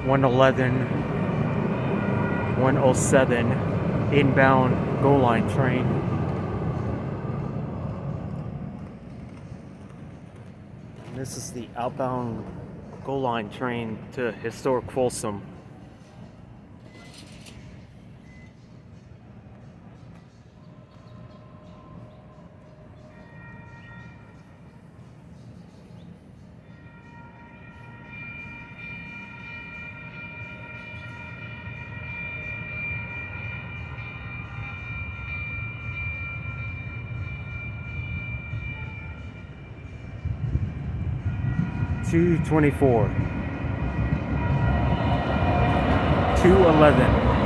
111, 107 inbound GO Line train. And this is the outbound GO Line train to historic Folsom. (224) 211